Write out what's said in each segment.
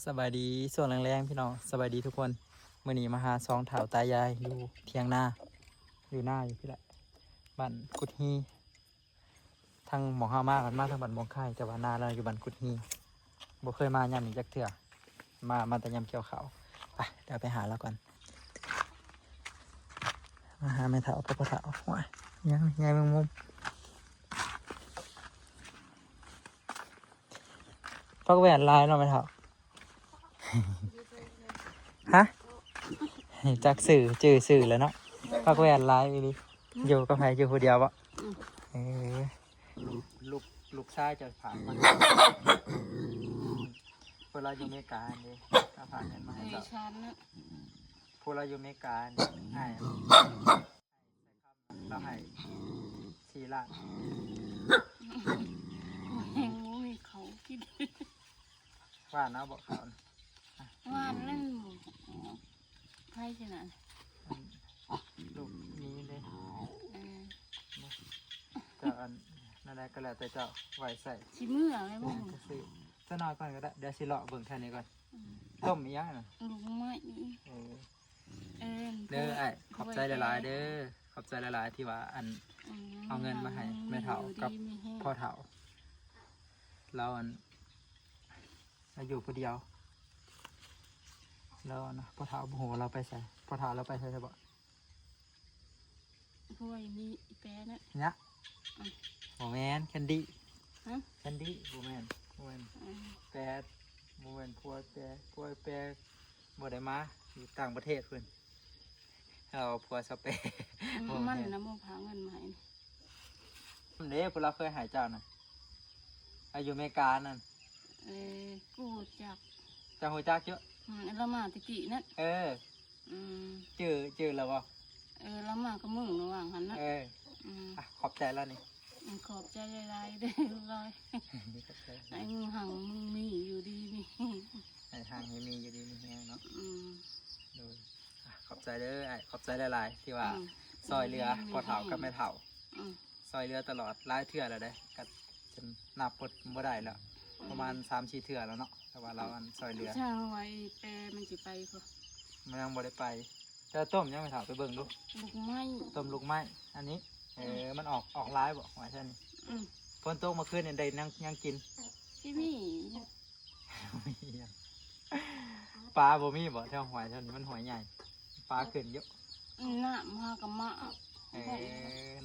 สบายดีส่วนแรงๆพี่น้องสบายดีทุกคนมื่อนี้มาหาซองเถาตายายอยู่เทียงนาอยู่หน้าอยู่พี่แหละบ้านกุดฮีทางหมองห้ามากกันมากทางบ้านหมองค่ายแต่ว่านาเราอยู่บ้านกุดฮีบ่เคยมายามนี้จักเถื่อมาแต่ยามเกี่ยวเขาวไปเดี๋ยวไปหาแล้วก่อนมาหาแม่เถาพ่อเถาว้ายยังไงมึงมุมฟักแหวนลายเนาะแม่เถา ฮะจักสื่อจื่อสื่อแล้วเนาะพักแวนไลฟ์ดิอยู่กับใครอยู่คนเดียววะเออลูกชายจะผ่านมาพวกเราอยู่อเมริกาเนี่ยถ้าผ่านเงินมาให้เราพวกเราอยู่อเมริกาให้เราให้4 ล้านแหงงูมีเขาคิดว่านะบอกเขาว่าเล่นไพ่ชนะลูกนี้เลยจะอันนั่นแหละก็แล้วแต่เจ้าไหวใส่ชิมืออะไรบ้างจะนอนก่อนก็ได้เดี๋ยวสิเลาะเบิ่งแค่นี้ก่อนต้มอีกอย่างนะลูกไม้เด้อไอ้ขอบใจหลายๆเด้อขอบใจหลายๆที่ว่าอันเอาเงินมาให้แม่เฒ่ากับพ่อเฒ่าเราอันเราอยู่คนเดียวเรานะพ่อเฒ่าโอ้โหเราไปใส่พ่อเฒ่าเราไปใส่บ่เพราะว่ามีแปรนะเนี่ยโมเมนต์แคนดี้แคนดี้โมเมนต์แปรโมเมนต์พัวแปรบ่ได้มาอยู่ต่างประเทศเพื่อนเราพัวสเปรมันนะโมพาเงินมาเด้พวกเราเคยหายเจ้าน่ะอยู่อเมริกานั่นกูจักหัวจักเยอะเรามาตะกี้นั่นจือแล้วบ่เรามาก็มึงระหว่างหันนะขอบใจแล้วนี่ขอบใจหลายๆเด้อลอยไอ้มึงหังมึงมีอยู่ดีนี่ไอ้ทางมีอยู่ดีนี่แห้งเนาะดูขอบใจเด้อไอ้ขอบใจหลายๆที่ว่าซอยเรือพอเฒ่ากับแม่เฒ่าซอยเรือตลอดหลายเทื่อแล้วได้ก็จนนับพดบ่ได้แล้วประมาณ3-4 เทื่อแล้วเนาะแต่ว่าเราอันซอยเรือช่างไว้แปรมันสิไปพอมันยังบ่ได้ไปจะต้มยังไม่เฒ่าไปเบิ่งดูลูกไม้ต้มลูกไม้อันนี้มันออกร้ายบ่หอยท่านนี่ฝนตกมาคืนเนี่ยได้ยังกินที่มีปลาบ่มีบ่แถวหอยท่านนี่มันหอยใหญ่ปลาขึ้นเยอะน้ำฮากะมะ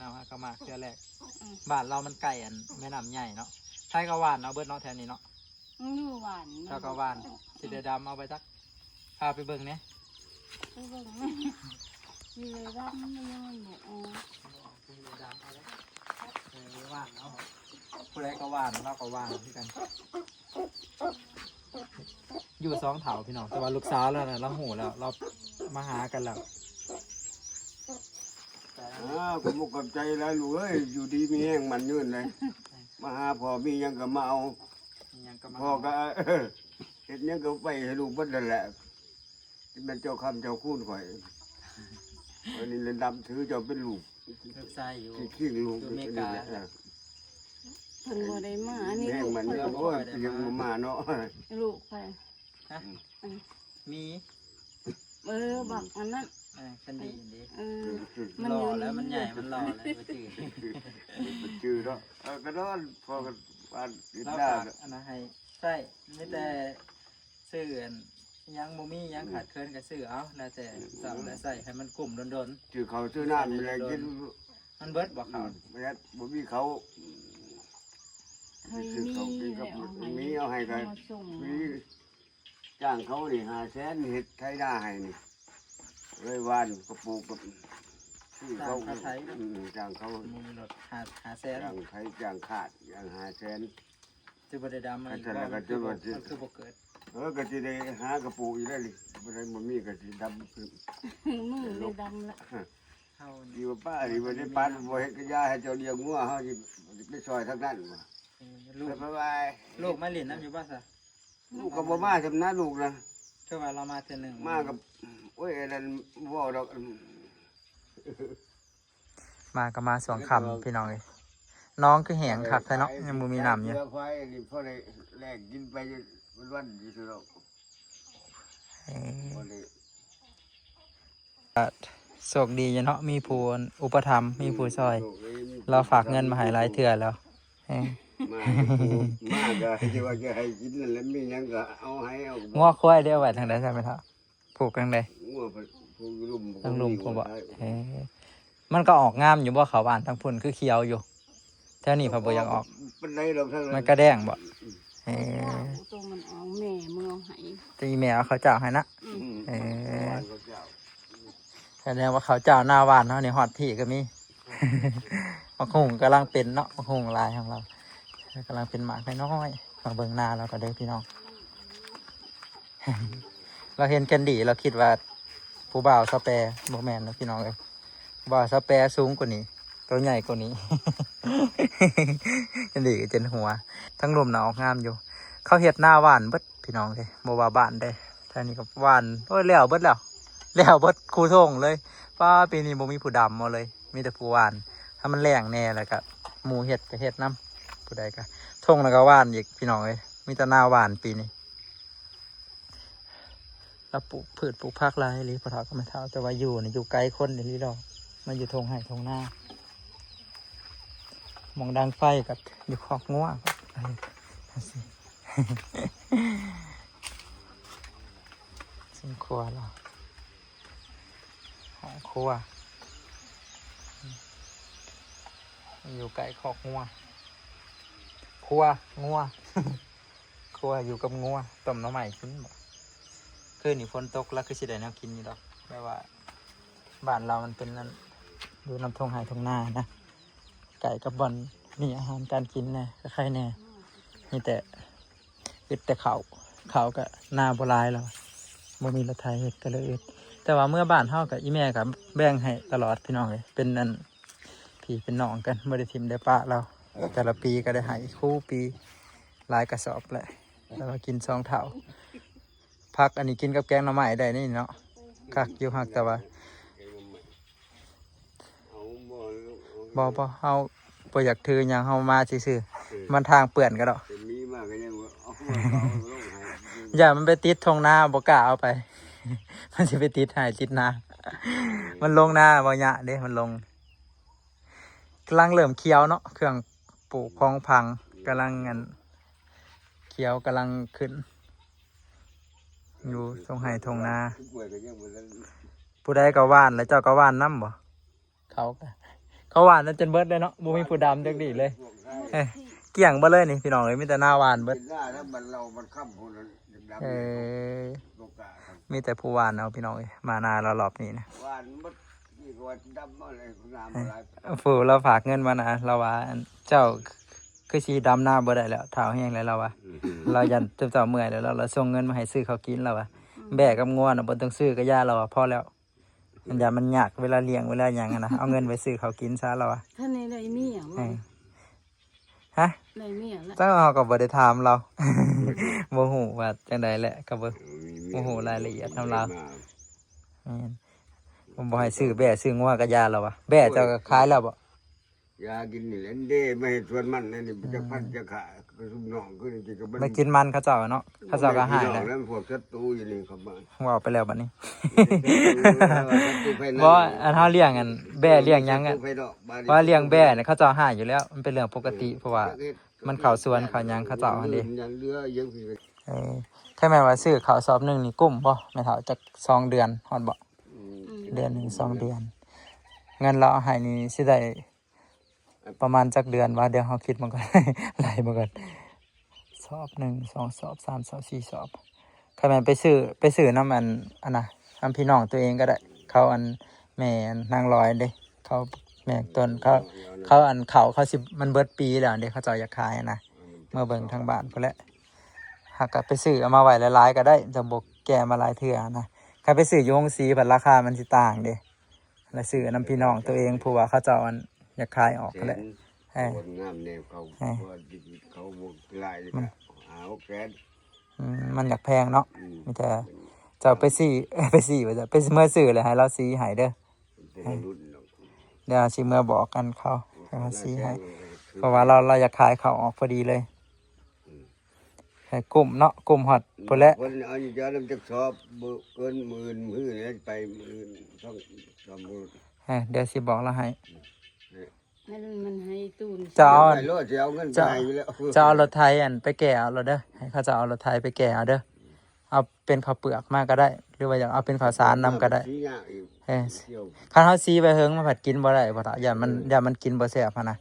น้ำฮากะมะเชื่อแรกบ้านเรามันไก่อันแม่น้ำใหญ่เนาะใช่กะหวานเนาะเบิดเนาะแถวนี้เนาะอยู่หวานเจ้ากะหวานสีดำเอาไปจักพาไปเบิ่งเนี่ยไปเบิ่งสีดำมันยังไม่หมดสีดำเอาเลยหวานเนาะผู้ใดก็หวานเราก็หวานที่กันอยู่2 เถาพี่น้องแต่ว่าลูกสาวแล้วนะเราหูแล้วเรามาหากันแล้วผมบอกกับใจแล้วลูกเอ้ยอยู่ดีมีแห้งมันยืนเลยมาหาพ่อมียังก็มาเอาพ่อก็เห็นยังก็ไปให้ลูกเบิ้ลแหละที่เป็นเจ้าคำเจ้าคูนข่อยวันนี้เล่นดำถือเจ้าเป็นลูกใช่อยู่ขี้ลูกอเมริกาเพิ่นบ่ได้มานี่แห้งมันเนี่ยโอ้ยยังมาเนาะลูกไปมีบักอันนั้นคันดีดีมันหล่อแล้วมันใหญ่มันหล่อแล้วมันจืดเนาะก็นอนพอกันบ้านกินได้อันนั้นให้ใช่ไม่แต่ซื้อยังบ่มียังขาดเคินกับซื้อเอาแล้วแต่สับและใส่ให้มันกลุ่มโดนๆจืดเขาซื้อน้ำอะไรกินมันเบิดบอกเขาไม่ได้บ่มีเขาคือเขากินกับมีเอาให้กันมีจ้างเขานี่500,000เห็ดไถนาให้นี่เลยวานกระปูกับที่เขาจ้างเขาหาแสนจ้างไถจ้างขาดจ้าง500,000จะบ่ได้ดำมันคือบกเกิดก็จะได้หากระปูอยู่ได้เลยบ่ได้บ่มีก็สิดำขึ้นมือเลยดำละดีว่าป้าดีว่าได้ปานบ่เฮ็ดกระยาให้เจ้าเลี้ยงงัวเฮาสิไปซอยทางนั้นบ่ลูกบ๊ายบายลูกมาเล่นน้ำอยู่บ้านซะลูกก็บ่มาสำนักลูกนะเท่าว่าเรามาเทื่อนึงมากับโอ้ยนั่นว้าดอกมาก็มา2 คำพี่น้องเอ้ยน้องคือแหงคักแท้เนาะยังบ่มีน้ำอยู่ไฟนี่พอได้แลกกินไปวันๆอยู่ซื่อดอก บ่ได้ โชคดีอยู่เนาะมีผู้อุปถัมภ์มีผู้ช่วย เราฝากเงินมาให้หลายเทื่อแล้วเอ้ย มาก็ที่ว่าจะให้กินนั่นแหละมีหยังก็เอาให้เอา งัวควายได้เอาไว้ทางใดใช่ไหมครับผูกทางใด งัวไปพวกลุ่ม ทางลุมผมบอกมันก็ออกงามอยู่บ่เขาบ้านทางพุ่นคือเขียวอยู่แถวนี้เขาบ่อยากออก เป็นไรเราทั้ง มันก็แดงบ่เออ ตัวมันออกแม่เมืองไห ตีแมวเขาเจ้าให้นะ เออ แสดงว่าเขาเจ้าหน้าหวานเนาะนี่ฮอดที่ก็มี มะฮุงกำลังเป็นเนาะมะฮุงลายของเรากำลังเป็นหมากน้อยๆมาเบิ่งหน้าเราก็ได้พี่น้อง เราเห็นกันดีเราคิดว่าผู้บ่าวสเปรโบแมนนะพี่น้องเลยผู้บ่าวสเปรสูงกว่านี้ตัวใหญ่กว่านี้ กันดีก็จนหัว ทั้งรวมหนาออกงามอยู่ เขาเห็ดหน้าหวานเบิดพี่น้องเลยโบว่าบ้านได้ท่านี้ก็หวานโอ้ยแล้วเบิดแล้วเบิดคูท่งเลยป้าปีนี้โบมีผู้ดำมาเลย มีแต่ผู้หวาน ถ้ามันแรงแน่แล้วก็หมูเห็ดก็เห็ดน้ำผู้ใดก็ท่งแล้วก็หวานอีกพี่น้องเลยมีแต่หน้าหวานปีนี้เราปลูกพืชปลูกผักไรหรือพอเท่าก็ไม่เท่าแต่ว่าอยู่นี่อยู่ไกลคนเดี๋ยวนี้เรามาอยู่ทงไห่ทงหน้ามองดังไฟกับอยู่คอกงัวสิซึ่งครัวเราห้องครัวอยู่ไกลคอกงัวครัวงัว ครัวอยู่กับงัวต้มน้ำใหม่กินบ่คืนนี่ฝนตกแล้วคือสิได้แนวกินอยู่ดอกแปลว่าบ้านเรามันเป็นนั่นอยู่น้ำทงไห่ทงหน้านะไก่กับบอนนี่อาหารการกินแน่ก็ใครแน่นี่แต่อึดแต่เขาก็หน้าโบราณเราบ่มีรถไถเห็ดก็เลยอึดแต่ว่าเมื่อบ้านเฮากับอีแม่กับแบ่งให้ตลอดพี่น้องเลยเป็นนั่นพี่เป็นน้องกันบ่ได้ทิมได้ปะเราแต่ละปีก็ได้ให้คู่ปีหลายกระสอบแหละแล้วก็กิน2 เท่าพักอันนี้กินกับแกงหน่อไม้ได้นี่เนาะคักอยู่ฮักแต่ว่าบ่เฮาบ่อยากถือหยังเฮามาซื่อๆมันทางเปื้อนก็ดอก มีมากก็ยังว่าเอาลงให้ อย่ามันไปติดทงหน้าบ่กล้าเอาไป มันสิไปติดหายติดนา มันลงหน้าบ่ยะเด้มันลงกำลังเริ่มเคี้ยวเนาะเครื่องปลูกพองพังกำลังงันเคี้ยวกำลังขึ้นอยู่ทงไห้ทงนา ผู้ใดก็ว่านแล้วเจ้าก็ว่านน้ำบ่เขาว่านนั่นจนเบิดเลยเนาะบ่มีผู้ดำจักดีเลยเกี่ยงเบิดเลยนี่พี่น้องเลยมีแต่หน้าว่านเบิดมีแต่ผู้ว่านเอาพี่น้องเลยมานาเรารอบนี้นะฟูเราฝากเงินมานะเราว่าเจ้าคือสีดำหน้าบ่ได้แล้วเท้าแห้งแล้วเราว่าเรายันเจ้าเมื่อยแล้วเราส่งเงินมาให้ซื้อเขากินเราว่าแบกกับงวน่ะบ่ต้องซื้อก็ย่าเราพอแล้วมันอย่ามันยากเวลาเลี้ยงเวลาอย่างนะเอาเงินไปซื้อเขากินซะเราว่า ท่านนี้ได้เมียมั้ง ฮะ ได้เมียแล้ว เจ้าเราก็บ่ได้ถามเรา โมโหว่าจังใดแหละก็บ่โมโหรายละเอียดทำเราผมบอกให้ซื้อแบ่ซื้องัวกับยาเราวะแบ่เจ้าก็ขายแล้วบ่ ยากินนี่แหละเด้ไม่ให้ชวนมันนี่จะพันจะขาก็ซุ่มน้องคือจริงๆก็บ่ ไม่กินมันเขาเจ้าเนาะเขาเจ้าก็หาย แล้ แล้ว ว พวกศัตรูอยู่นี่ครับบ้าน ว่าไปแล้วบัดนี้ บ่อันเฮาเลี้ยงอันแบ่เลี้ยงหยังอันว่าเลี้ยงแบ่เนี่ยเขาเจ้าหายอยู่แล้วมันเป็นเรื่องปกติเพราะว่ามันเข้าสวนเข้าหยังเขาเจ้าอันนี้แค่แม่นว่าซื้อข้าวสอบนึงนี่กุ้มบ่แม่เฒ่าจัก2 เดือนฮอดบ่เดือนหนึง2 เดือนเงินเราเอาให้นี่สิได้ประมาณจักเดือนว่าเดี๋ยวเขาคิดมันก่อน ไล่มาก่อนสอบ1 2 สอบ3 สอบ4 สอบถ้าแม่นไปซื้อน้ำอันน่ะทำพี่น้องตัวเองก็ได้เขาอันแม่นางร้อยเด้เขาแม่ต้นเขาอันเขาสิมันเบิดปีแล้วเด้เขาเจ้าอยากขายนะเมื่อเบิ่งทางบ้านพุ่นแหละหากก็ไปซื้อเอามาไว้หลายๆก็ได้จะบ่แก่มาหลายเทื่อนะถ้าไปซื้ออยู่โรงสีบัดราคามันสิต่างเด้แล้วซื้อน้ำพี่น้องตัวเองผู้ว่าเขาเจ้าอันอยากขายออกก็แหละคนงามเนี่ยเขาเขาบุกลายเอาแก๊ส มันอยากแพงเนาะมีแต่เจ้าไปสี่ว่าจะไปเมื่อซื้อเลยให้เราสีให้เด้อเดี๋ยวสิเมื่อบอกกันเขาให้สีให้เพราะว่าเราอยากขายเขาออกพอดีเลย ให้กลุ่มเนาะกลุ่มฮอดพุ่นแหละ คนอันนี้จะนำจักสอบบ่เกินหมื่นมื้อนี้ไปหมื่น2 มื้อ เดี๋ยวสิบอกเราให้ ให้มันให้ตูน จะเอา ไปโลดสิเอาเงินไปให้อยู่แล้ว จะเอารถไทยไปแก่เอารถเด้อให้เขาจะเอารถไทยไปแก่เอาเด้อเอาเป็นข้าวเปลือกมาก็ได้ หรือว่าอยากเอาเป็นข้าวสารนำก็ได้ สิยากอีก เอ้ย เที่ยว คันเฮาซีไปเฮิงมาผัดกินบ่ได้บ่ล่ะอย่ามันกินบ่แซ่บหันนะ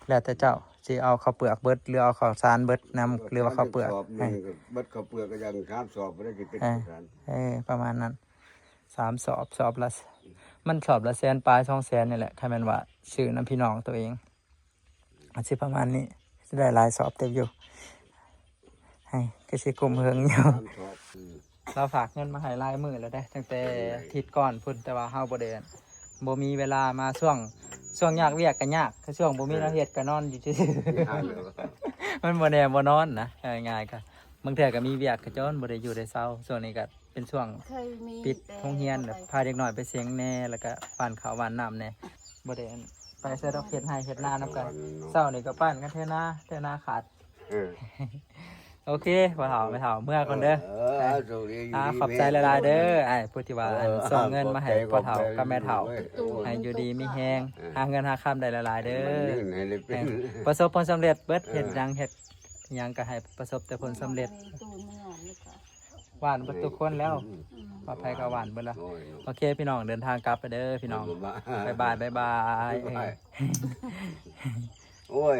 แล้วแต่เจ้าสิเอาข้าวเปลือกเบิดหรือเอาข้าวสารเบิดนำหรือว่าข้าวเปลือก สอบหนึงก็เบิดข้าวเปลือกก็ยัง3 สอบบ่ได้สิเป็นข้าวสาร ประมาณนั้น3 สอบละมันสอบละแสนปลาย2 แสนนี่แหละใครแม่นว่าชื่อน้ำพี่น้องตัวเองอาจสิประมาณนี้สิได้หลายสอบเต็มอยู่ให้ก็สิกลุ่มเฮิงอยู่ 3 สอบ เราฝากเงินมาให้รายมือแล้วได้ตั้งแต่อาทิศก่อนพุ่นแต่ว่าเฮาบ่ได้บ่มีเวลามาช่วงยากเวียกก็ยากถ้าช่วงบ่มีเราเฮ็ดก็นอนอยู่ซื่อๆ มันบ่แน่บ่นอนนะง่ายๆก็บางเทื่อก็มีเวียกก็จนบ่ได้อยู่ได้เช้าช่วงนี้ก็เป็นช่วง เคยมี ปิดโรงเรียนแบบพาเด็กน้อยไปเสียงแหน่แล้วก็ปั่นข้าวหวานน้ำแหน่บ่ได้ไปใส่ดอกเฮ็ดให้เฮ็ดนานํกันเช้านี่ก็ปั่นกันเท่านาขาด เออ โอเคบ่เฒ่าไม่เฒ่าเมื่อก่อนเด้อ โชคดียู่ดี ขอบใจหลายๆเด้อไอ้ผู้ที่ว่าส่งเงินมาให้พ่อเฒ่ากับแม่เฒ่าให้อยู่ดีมีแฮงหาเงินหาค่ำได้หลายๆเด้อ มันยื่นให้ได้เป็น ประสบผลสำเร็จเบิดเฮ็ดหยังก็ให้ประสบแต่ผลสำเร็จ ตูนมันหอนเลยค่ะ หวานเบิดทุกคนแล้วปลอดภัยก็หวานเบิดแล้ว โอ้ย โอเคพี่น้องเดินทางกลับไปเด้อพี่น้องบ๊ายบาย โอ้ย